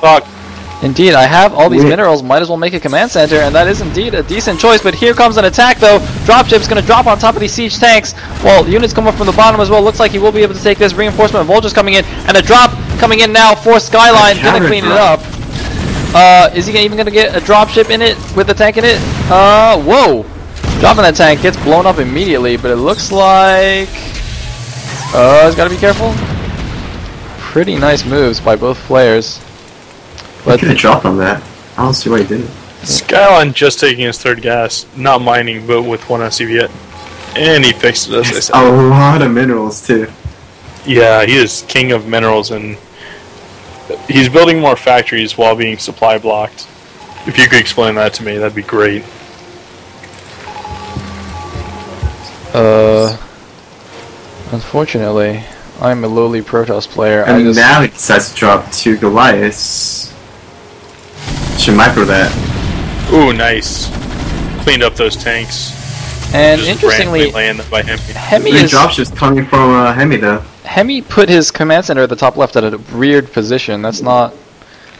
Fuck. Indeed, I have all these minerals, might as well make a command center, and that is indeed a decent choice, but here comes an attack though. Dropship's gonna drop on top of these siege tanks, while units come up from the bottom as well. Looks like he will be able to take this. Reinforcement vultures coming in, and a drop coming in now for Skzlime, gonna clean it up. Is he even gonna get a dropship in it, with the tank in it? Whoa! Dropping that tank, gets blown up immediately, but it looks like... he's gotta be careful. Pretty nice moves by both players. But could have dropped on that. I don't see why he didn't. Skzlime just taking his third gas, not mining, but with one SCV yet. And he fixed it, as I said. A lot of minerals, too. Yeah, he is king of minerals, and he's building more factories while being supply blocked. If you could explain that to me, that'd be great. Unfortunately, I'm a lowly Protoss player. And now he decides to drop 2 Goliaths. Should micro that. Ooh, nice. Cleaned up those tanks. And just interestingly, landed by Heme. Heme is dropships coming from Heme though. Heme put his command center at the top left at a weird position. That's not...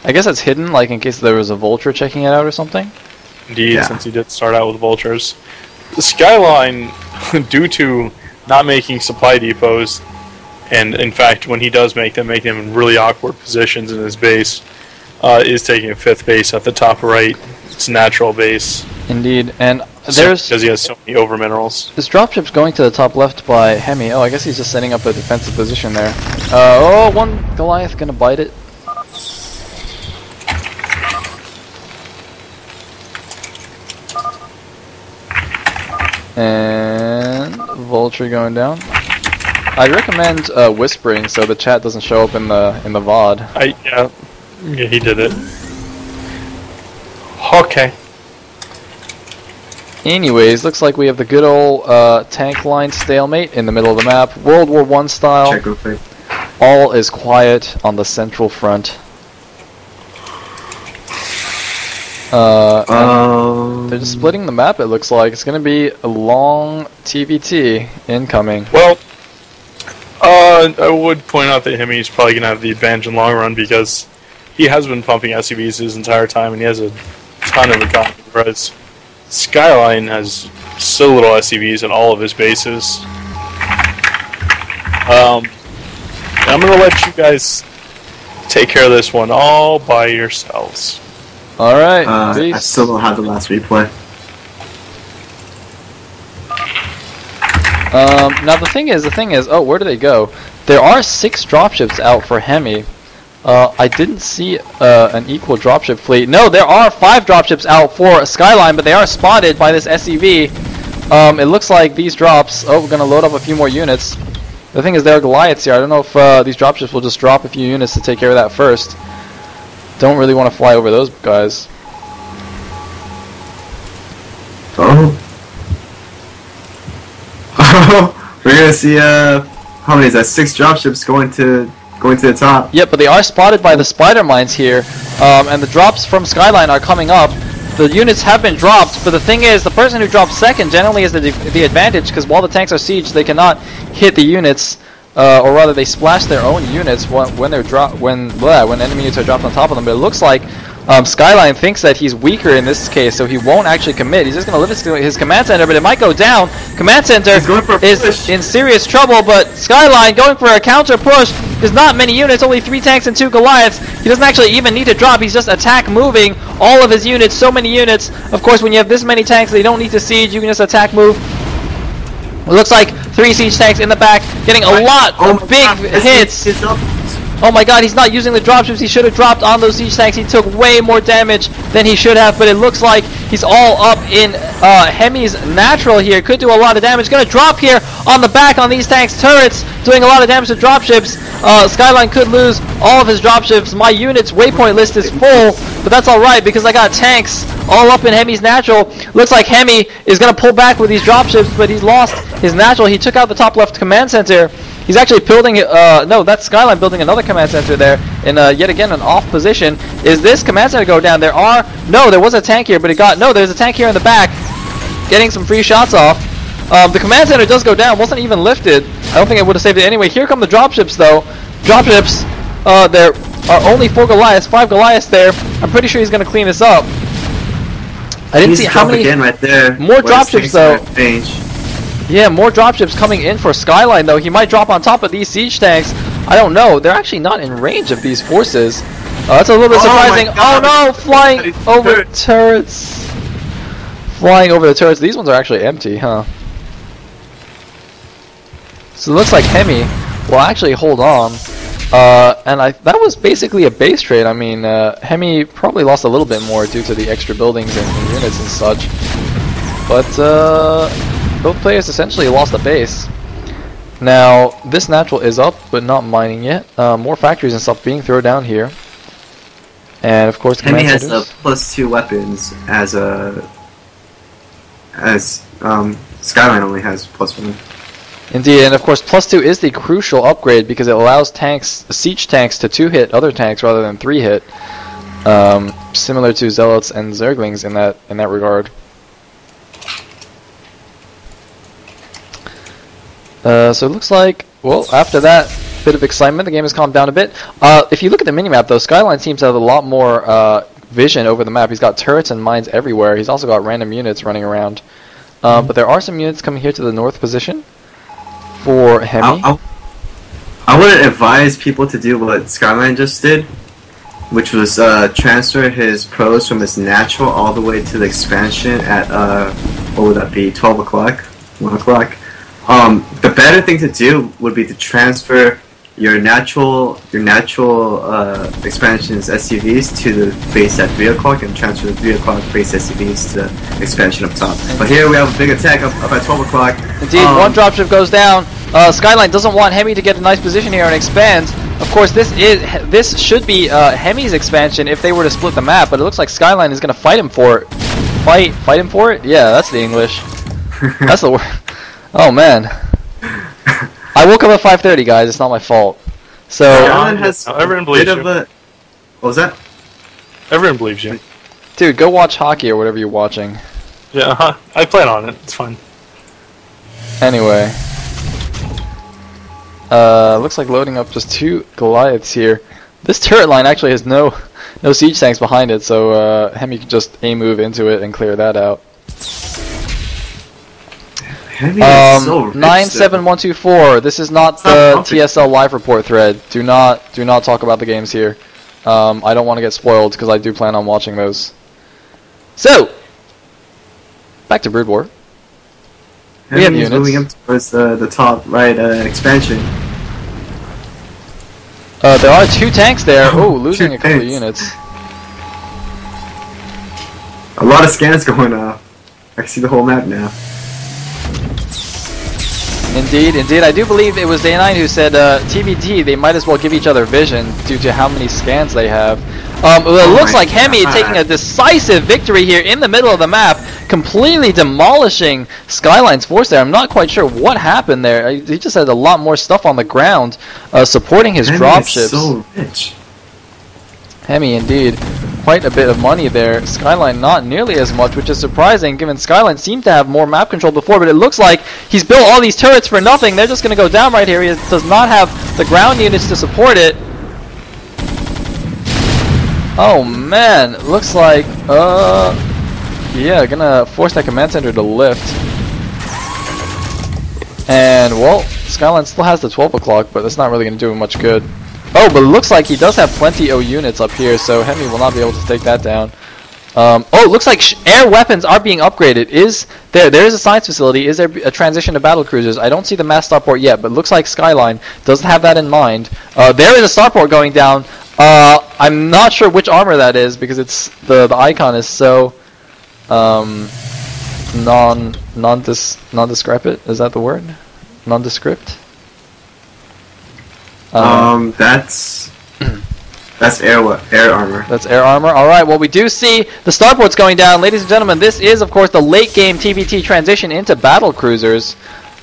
I guess that's hidden, like in case there was a vulture checking it out or something. Indeed, since he did start out with vultures. The Skyline, due to not making supply depots, and in fact, when he does make them in really awkward positions in his base, is taking a 5th base at the top right. It's natural base. Indeed, and there's... Because he has so many over minerals. This dropship's going to the top left by Heme. Oh, I guess he's just setting up a defensive position there. One Goliath gonna bite it. And vulture going down. I'd recommend whispering so the chat doesn't show up in the VOD. Yeah, he did it. Okay. Anyways, looks like we have the good old tank line stalemate in the middle of the map, World War I style. Check real quick. All is quiet on the central front. They're just splitting the map, it looks like. It's going to be a long TVT incoming. Well, I would point out that Heme is probably going to have the advantage in the long run because he has been pumping SCVs his entire time and he has a ton of economy, whereas Skzlime has so little SCVs in all of his bases. I'm going to let you guys take care of this one all by yourselves. Alright, I still don't have the last replay. Now the thing is, oh, where do they go? There are 6 dropships out for Heme. I didn't see an equal dropship fleet. No, there are 5 dropships out for Skzlime, but they are spotted by this SCV. It looks like these drops... Oh, we're going to load up a few more units. The thing is, there are Goliaths here. I don't know if these dropships will just drop a few units to take care of that first. Don't really want to fly over those guys. Oh. We're gonna see how many is that? 6 dropships going to the top. Yep, but they are spotted by the spider mines here, and the drops from Skzlime are coming up. The units have been dropped, but the thing is, the person who drops second generally has the advantage because while the tanks are sieged, they cannot hit the units. Or rather, they splash their own units when enemy units are dropped on top of them. But it looks like Skzlime thinks that he's weaker in this case, so he won't actually commit. He's just going to lift his command center, but it might go down. Command center is in serious trouble, but Skzlime going for a counter push. There's not many units, only 3 tanks and 2 Goliaths. He doesn't actually even need to drop. He's just attack moving all of his units. So many units. Of course, when you have this many tanks, they don't need to siege. You can just attack move. It looks like 3 siege tanks in the back, getting a lot of big hits. Oh my god, he's not using the dropships. He should have dropped on those siege tanks. He took way more damage than he should have, but it looks like he's all up in Heme's natural here. Could do a lot of damage. Gonna drop here on the back on these tanks' turrets, doing a lot of damage to dropships. Skzlime could lose all of his dropships. My unit's waypoint list is full, but that's alright because I got tanks all up in Heme's natural. Looks like Heme is going to pull back with these dropships, but he's lost his natural. He took out the top left command center. He's actually building, no, that's Skzlime building another command center there in yet again an off position. Is this command center go down? There was a tank here, but there's a tank here in the back getting some free shots off. The command center does go down, wasn't even lifted. I don't think it would have saved it anyway. Here come the dropships though. Dropships, they're only 4 Goliaths, 5 Goliaths there. I'm pretty sure he's going to clean this up. I didn't see how many again right there. more dropships though. Yeah, more dropships coming in for Skzlime though. He might drop on top of these siege tanks. I don't know. They're actually not in range of these forces. That's a little bit surprising. Oh no, flying over turrets. Flying over the turrets. These ones are actually empty, huh? So it looks like Heme will actually hold on. And that was basically a base trade. I mean, Heme probably lost a little bit more due to the extra buildings and units and such. But both players essentially lost a base. Now, this natural is up, but not mining yet. More factories and stuff being thrown down here. And of course, Heme has the +2 weapons as Skzlime only has +1. Indeed, and of course, +2 is the crucial upgrade because it allows tanks, siege tanks, to 2-hit other tanks rather than 3-hit. Similar to Zealots and Zerglings in that regard. So it looks like, well, after that bit of excitement, the game has calmed down a bit. If you look at the minimap, though, Skzlime seems to have a lot more vision over the map. He's got turrets and mines everywhere. He's also got random units running around. But there are some units coming here to the north position for Heme. I would advise people to do what Skzlime just did, which was transfer his pros from his natural all the way to the expansion at, what would that be, 12 o'clock? 1 o'clock? The better thing to do would be to transfer your natural expansion's SUVs to the base at 3 o'clock and transfer the 3 o'clock base SUVs to the expansion up top. But here we have a big attack up at 12 o'clock. Indeed, one dropship goes down. Skzlime doesn't want Heme to get a nice position here and expands. Of course, this should be Heme's expansion if they were to split the map, but it looks like Skzlime is going to fight him for it. Fight him for it? Yeah, that's the English. That's the word. Oh man. I woke up at 5:30, guys. It's not my fault. So everyone believes you. What was that? Everyone believes you. Dude, go watch hockey or whatever you're watching. Yeah, I plan on it. It's fun. Anyway, looks like loading up just 2 Goliaths here. This turret line actually has no siege tanks behind it, so Heme can just A-move into it and clear that out. 97124. This is not the TSL live report thread. Do not talk about the games here. I don't want to get spoiled because I do plan on watching those. So back to Brood War. We have units moving up towards the top right expansion. There are 2 tanks there. Oh, losing a couple of units. A lot of scans going off. I can see the whole map now. Indeed. I do believe it was Day9 who said, TBD, they might as well give each other vision due to how many scans they have. Well, it looks like Heme taking a decisive victory here in the middle of the map, completely demolishing Skzlime's force there. I'm not quite sure what happened there. He just had a lot more stuff on the ground supporting his dropships. So rich. Heme, indeed. Quite a bit of money there. Skzlime not nearly as much, which is surprising given Skzlime seemed to have more map control before, but it looks like he's built all these turrets for nothing. They're just going to go down right here. He does not have the ground units to support it. Oh man, looks like, yeah, gonna force that command center to lift. And, well, Skzlime still has the 12 o'clock, but that's not really going to do him much good. Oh, but it looks like he does have plenty of units up here, so Heme will not be able to take that down. Oh, it looks like air weapons are being upgraded. There is a science facility. Is there a transition to battle cruisers? I don't see the mass starport yet, but it looks like Skzlime does have that in mind. There is a starport going down. I'm not sure which armor that is because it's the icon is so nondescript. Is that the word? Nondescript. That's air armor. That's air armor. All right. Well, we do see the starports going down, ladies and gentlemen. This is, of course, the late game TBT transition into battle cruisers.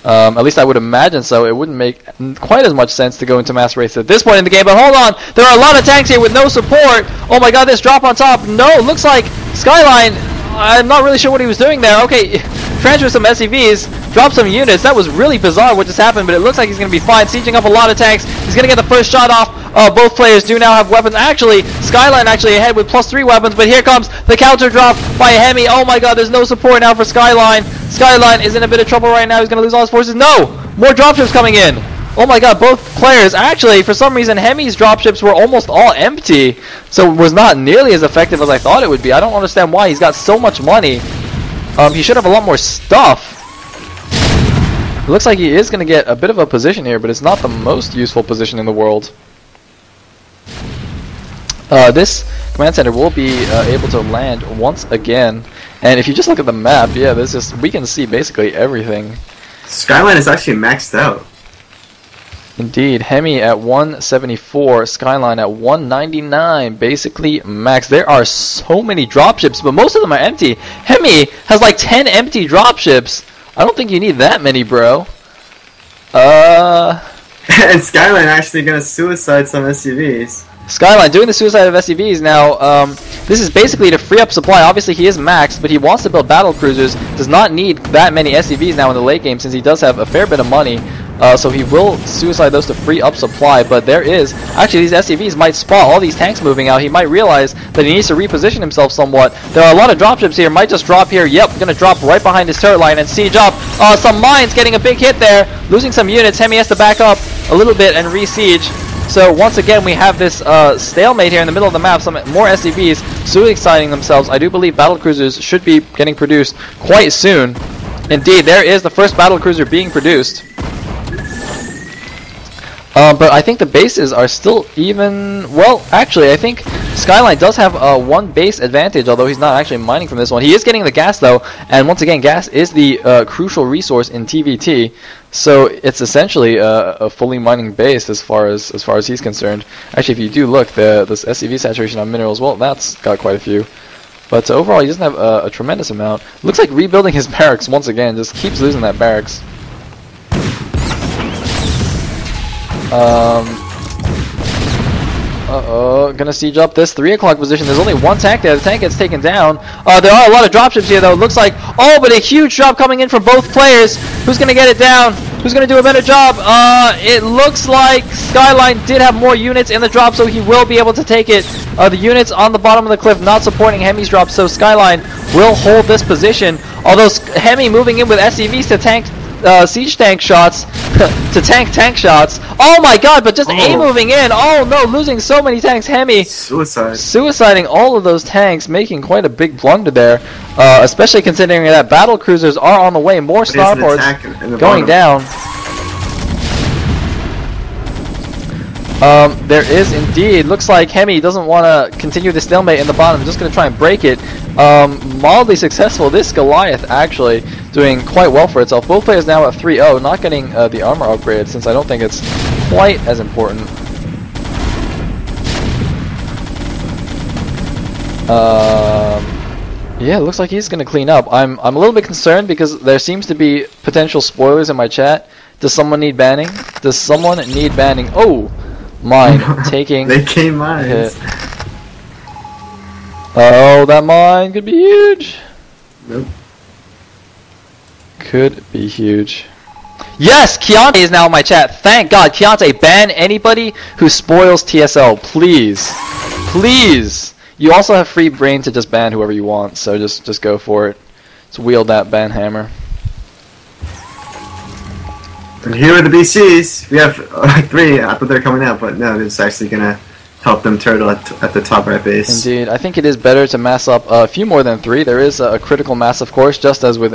At least I would imagine so. It wouldn't make quite as much sense to go into mass race at this point in the game. But hold on, there are a lot of tanks here with no support. Oh my God, this drop on top. No, looks like Skzlime. I'm not really sure what he was doing there. Okay, transfer some SCVs, drop some units. That was really bizarre what just happened, but it looks like he's going to be fine. Sieging up a lot of tanks. He's going to get the first shot off. Both players do now have weapons. Actually, Skzlime actually ahead with +3 weapons, but here comes the counter drop by Heme. Oh my god, there's no support now for Skzlime. Skzlime is in a bit of trouble right now. He's going to lose all his forces. No! More dropships coming in. Oh my god, both players. Actually, for some reason, Heme's dropships were almost all empty, so it was not nearly as effective as I thought it would be. I don't understand why. He's got so much money. He should have a lot more stuff. It looks like he is going to get a bit of a position here, but it's not the most useful position in the world. This command center will be able to land once again, and if you just look at the map, yeah, we can see basically everything. Skzlime is actually maxed out. Indeed, Heme at 174, Skzlime at 199, basically max. There are so many dropships, but most of them are empty. Heme has like 10 empty dropships. I don't think you need that many, bro. And Skzlime actually gonna suicide some SCVs. Skzlime doing the suicide of SCVs now. This is basically to free up supply. Obviously, he is maxed, but he wants to build battle cruisers. Does not need that many SCVs now in the late game since he does have a fair bit of money. So he will suicide those to free up supply. But there is actually these SCVs might spot all these tanks moving out. He might realize that he needs to reposition himself somewhat. There are a lot of dropships here. Might just drop here. Yep, gonna drop right behind his turret line and siege up. Some mines getting a big hit there, losing some units. Heme has to back up a little bit and re-siege. So once again, we have this stalemate here in the middle of the map. Some more SCVs suiciding themselves. I do believe battle cruisers should be getting produced quite soon. Indeed, there is the first battle cruiser being produced. But I think the bases are still even. Well, actually, I think Skzlime does have one base advantage, although he's not actually mining from this one. He is getting the gas though, and once again, gas is the crucial resource in TVT. So it's essentially a fully mining base as far as he's concerned. Actually, if you do look, this SCV saturation on minerals, well, that's got quite a few. But overall, he doesn't have a tremendous amount. Looks like rebuilding his barracks once again, just keeps losing that barracks. Gonna siege up this 3 o'clock position. There's only one tank there. The tank gets taken down. There are a lot of dropships here, though. It looks like, but a huge drop coming in from both players. Who's gonna get it down? Who's gonna do a better job? It looks like Skzlime did have more units in the drop, so he will be able to take it. The units on the bottom of the cliff not supporting Heme's drop, so Skzlime will hold this position. Although Heme moving in with SCVs to tank siege tank shots to tank shots. Oh my god, but just A moving in. Oh no, losing so many tanks. Heme suiciding all of those tanks, making quite a big blunder there, especially considering that battle cruisers are on the way. More starports going down. There is indeed. Looks like Heme doesn't want to continue the stalemate in the bottom. Just going to try and break it. Mildly successful. This Goliath actually doing quite well for itself. Both players now at 3-0, not getting the armor upgrade since I don't think it's quite as important. Yeah, it looks like he's going to clean up. I'm a little bit concerned because there seems to be potential spoilers in my chat. Does someone need banning? Does someone need banning? Oh! Mine taking they came mines. Oh, that mine could be huge. Nope. Could be huge. Yes, Keontae is now in my chat. Thank God. Keontae, ban anybody who spoils TSL, please. Please. You also have free brain to just ban whoever you want, so just go for it. Just wield that ban hammer. And here are the BCs. We have 3. I thought they're coming out, but no, it's actually gonna help them turtle at the top right base. Indeed, I think it is better to mass up a few more than 3. There is a critical mass, of course, just as with